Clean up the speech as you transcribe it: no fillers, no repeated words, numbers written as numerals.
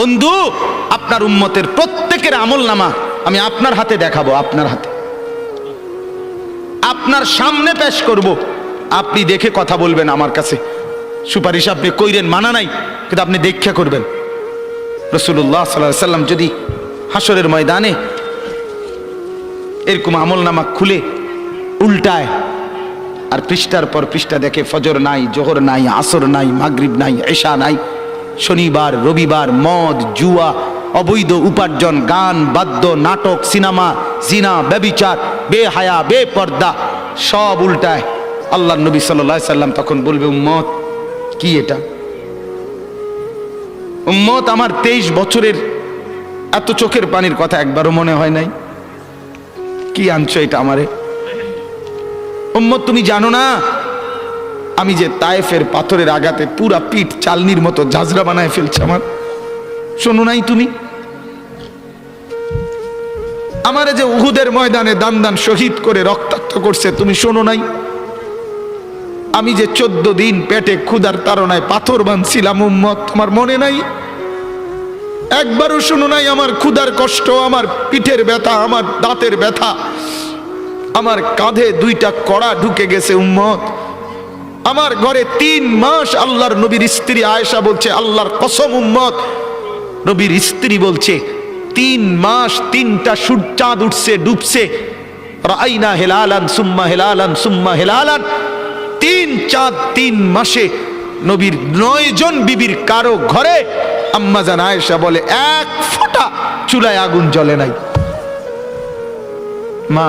বন্ধু, আপনার উম্মতের প্রত্যেকের আমলনামা আমি আপনার হাতে দেখাবো, আপনার হাতে, আপনার সামনে পেশ করব। আপনি দেখে কথা বলবেন। আমার কাছে সুপারিশ আপনি কইরেন, মানা নাই, কিন্তু আপনি দেখা করবেন। রাসূলুল্লাহ সাল্লাল্লাহু আলাইহি সাল্লাম যদি হাসরের ময়দানে এরকম আমলনামা খুলে উল্টায় আর পৃষ্ঠার পর পৃষ্ঠা দেখে ফজর নাই, জোহর নাই, আসর নাই, মাগরিব নাই, এশা নাই, শনিবার রবিবার, মদ, জুয়া, অবৈধ উপার্জন, গান বাদ্য, নাটক, সিনেমা, জিনা, ব্যভিচার, বেহায়া, বেপর্দা সব উল্টায়। আল্লাহর নবী সাল্লাল্লাহু আলাইহি সাল্লাম তখন বলবে, উম্মত কি এটা? উম্মত, আমার 23 বছরের এত চোখের পানির কথা একবারও মনে হয় নাই? কি আনছো এটা আমারে? উম্মত, তুমি জানো না আমি যে তায়েফের পাথরের আঘাতে পুরা পিঠ চালনির মতো ঝাঁঝরা বানায় ফেলছে আমার? শোনো নাই তুমি? আমারে যে উহুদের ময়দানে দান দান শহীদ করে রক্তাক্ত করছে, তুমি শোনো নাই? আমি যে 14 দিন পেটে ক্ষুধার তাড়নায় পাথর বাঁধছিলাম, উম্মত তোমার মনে নাই? একবারও শোনো নাই আমার ক্ষুধার কষ্ট, আমার পিঠের ব্যথা, আমার দাঁতের ব্যথা, আমার কাঁধে 2টা কড়া ঢুকে গেছে? উম্মত, আমার ঘরে 3 মাস আল্লাহর নবীর স্ত্রী আয়েশা বলছে, আল্লাহর কসম উম্মত, নবীর স্ত্রী বলছে 3 মাস 3টা চাঁদ উঠছে ডুবছে, রাইনা হেলালান সুম্মা হেলালান সুম্মা হেলালান, 3 চাঁদ 3 মাসে নবীর 9 জন বিবির কারো ঘরে আম্মা জান আয়েশা বলে 1 ফোঁটা চুলায় আগুন জ্বলে নাই। মা